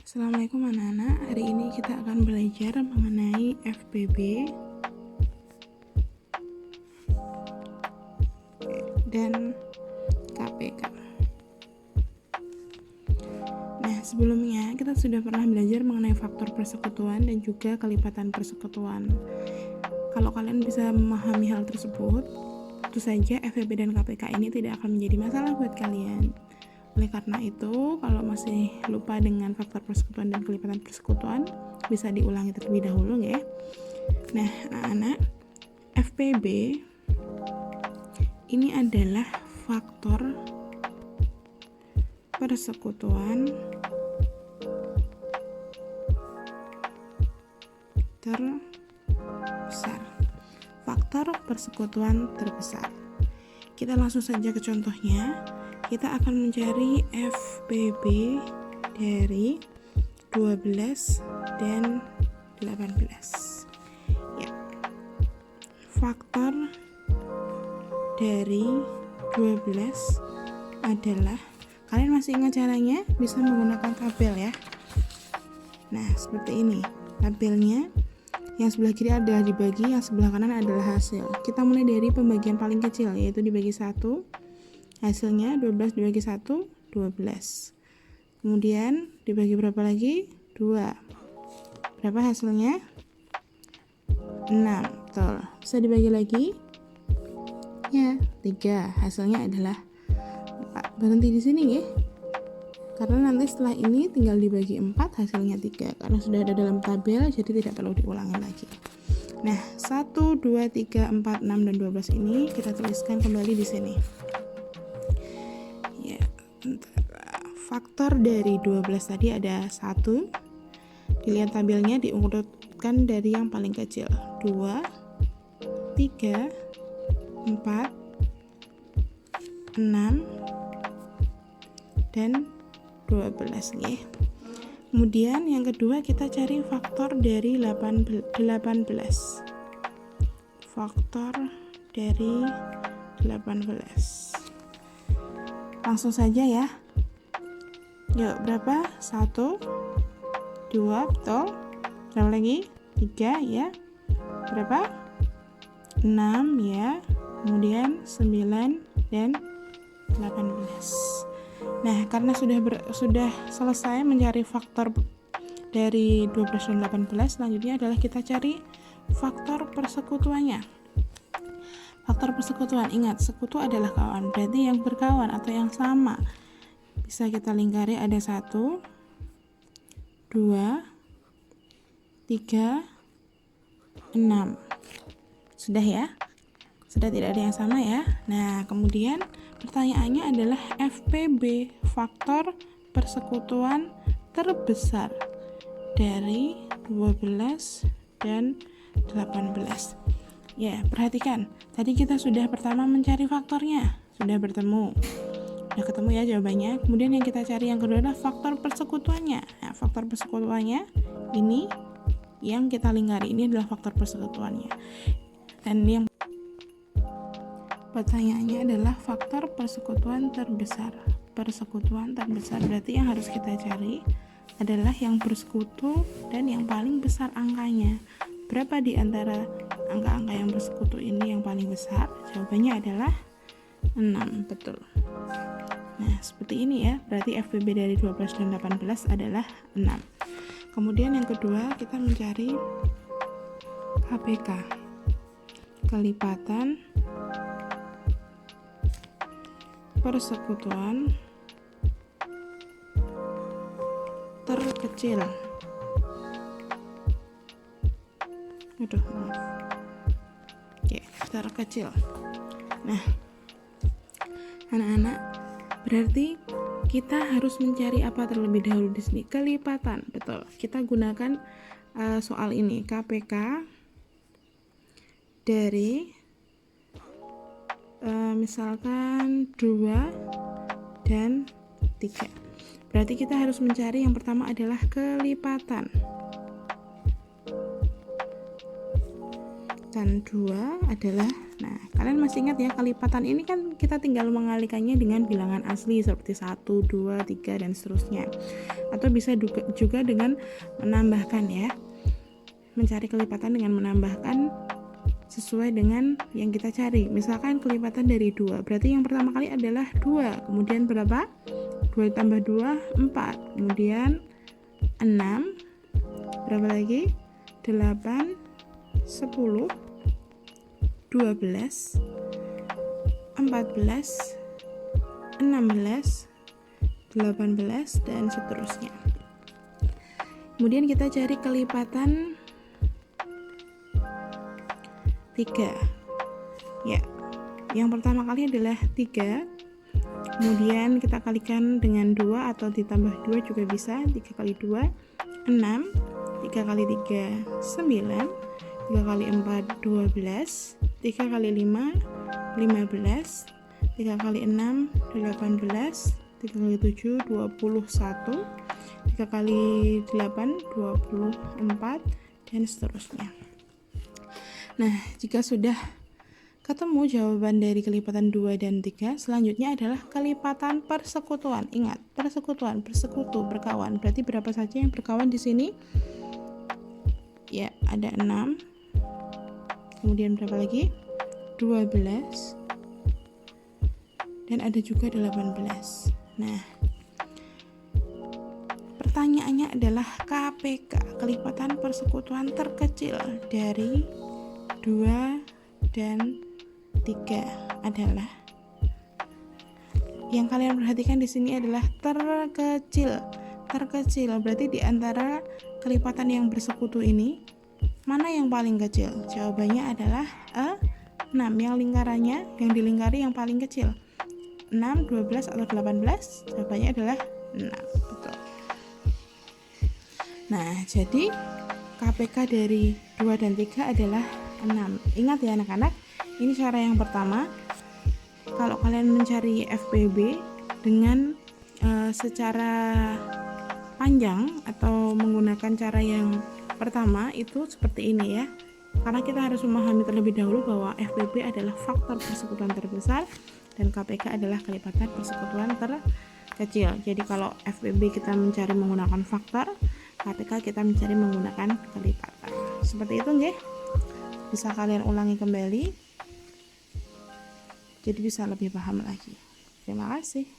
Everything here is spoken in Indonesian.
Assalamualaikum anak-anak, hari ini kita akan belajar mengenai FPB dan KPK. Nah, sebelumnya kita sudah pernah belajar mengenai faktor persekutuan dan juga kelipatan persekutuan. Kalau kalian bisa memahami hal tersebut, tentu saja FPB dan KPK ini tidak akan menjadi masalah buat kalian. Oleh karena itu, kalau masih lupa dengan faktor persekutuan dan kelipatan persekutuan, bisa diulangi terlebih dahulu ya. Nah, anak-anak, FPB ini adalah faktor persekutuan terbesar. Faktor persekutuan terbesar. Kita langsung saja ke contohnya. Kita akan mencari FPB dari 12 dan 18. Ya. Faktor dari 12 adalah, kalian masih ingat caranya? Bisa menggunakan tabel ya. Nah, seperti ini. Tabelnya yang sebelah kiri adalah dibagi, yang sebelah kanan adalah hasil. Kita mulai dari pembagian paling kecil, yaitu dibagi 1. Hasilnya 12 dibagi 1, 12. Kemudian dibagi berapa lagi? 2. Berapa hasilnya? 6. Betul. Bisa dibagi lagi? Ya, 3. Hasilnya adalah 4. Berhenti di sini ya. Karena nanti setelah ini tinggal dibagi 4, hasilnya 3. Karena sudah ada dalam tabel, jadi tidak perlu diulangi lagi. Nah, 1, 2, 3, 4, 6, dan 12 ini kita tuliskan kembali di sini. Faktor dari 12 tadi ada 1. Dilihat tabelnya, diurutkan dari yang paling kecil. 2, 3, 4, 6, dan 12 nih. Kemudian yang kedua kita cari faktor dari 18. Faktor dari 18. Langsung saja ya. Yuk, berapa? 1, 2, betul. Berapa lagi? 3 ya. Berapa? 6 ya. Kemudian 9 dan 18. Nah, karena sudah selesai mencari faktor dari 12 dan 18, selanjutnya adalah kita cari faktor persekutuannya. Faktor persekutuan, ingat, sekutu adalah kawan, berarti yang berkawan atau yang sama. Bisa kita lingkari, ada 1, 2, 3, 6. Sudah ya? Sudah tidak ada yang sama ya? Nah, kemudian pertanyaannya adalah FPB, faktor persekutuan terbesar dari 12 dan 18. Ya, perhatikan. Tadi kita sudah pertama mencari faktornya. Sudah bertemu. Udah ketemu ya jawabannya. Kemudian yang kita cari yang kedua adalah faktor persekutuannya. Nah, faktor persekutuannya ini yang kita lingkari, ini adalah faktor persekutuannya. Dan yang pertanyaannya adalah faktor persekutuan terbesar. Persekutuan terbesar berarti yang harus kita cari adalah yang bersekutu dan yang paling besar angkanya. Berapa di antara angka-angka yang bersekutu ini yang paling besar? Jawabannya adalah 6, betul. Nah, seperti ini ya. Berarti FPB dari 12 dan 18 adalah 6. Kemudian yang kedua, kita mencari KPK. Kelipatan persekutuan terkecil. Oke, terkecil. Nah, anak-anak, berarti kita harus mencari apa terlebih dahulu di sini? Kelipatan, betul. Kita gunakan soal ini, KPK dari misalkan 2 dan 3. Berarti kita harus mencari yang pertama adalah kelipatan. Dan 2 adalah Nah, kalian masih ingat ya, kelipatan ini kan kita tinggal mengalikannya dengan bilangan asli seperti 1, 2, 3 dan seterusnya. Atau bisa juga dengan menambahkan ya. Mencari kelipatan dengan menambahkan sesuai dengan yang kita cari. Misalkan kelipatan dari 2, berarti yang pertama kali adalah 2. Kemudian berapa? 2 tambah 2, 4. Kemudian 6. Berapa lagi? 8, 10, 12, 14, 16, 18 dan seterusnya. Kemudian kita cari kelipatan 3. Ya. Yang pertama kali adalah 3. Kemudian kita kalikan dengan 2 atau ditambah 2 juga bisa. 3 kali 2 6, 3 kali 3 9, 3 kali 4 12, 3 kali 5 15, 3 kali 6 18, 3 kali 7 21, 3 kali 8 24 dan seterusnya. Nah, jika sudah ketemu jawaban dari kelipatan 2 dan 3, selanjutnya adalah kelipatan persekutuan. Ingat, persekutuan, bersekutu, berkawan. Berarti berapa saja yang berkawan di sini? Ya, ada 6. Kemudian berapa lagi? 12. Dan ada juga 18. Nah, pertanyaannya adalah KPK, kelipatan persekutuan terkecil dari 2 dan 3 adalah, yang kalian perhatikan di sini adalah terkecil. Terkecil berarti di antara kelipatan yang bersekutu ini mana yang paling kecil? Jawabannya adalah 6. Yang lingkarannya, yang dilingkari yang paling kecil. 6, 12 atau 18? Jawabannya adalah 6. Betul. Nah, jadi KPK dari 2 dan 3 adalah 6. Ingat ya anak-anak, ini cara yang pertama. Kalau kalian mencari FPB dengan secara panjang atau menggunakan cara yang pertama itu seperti ini ya. Karena kita harus memahami terlebih dahulu bahwa FPB adalah faktor persekutuan terbesar dan KPK adalah kelipatan persekutuan terkecil. Jadi kalau FPB kita mencari menggunakan faktor, KPK kita mencari menggunakan kelipatan. Seperti itu nggih. Bisa kalian ulangi kembali. Jadi bisa lebih paham lagi. Terima kasih.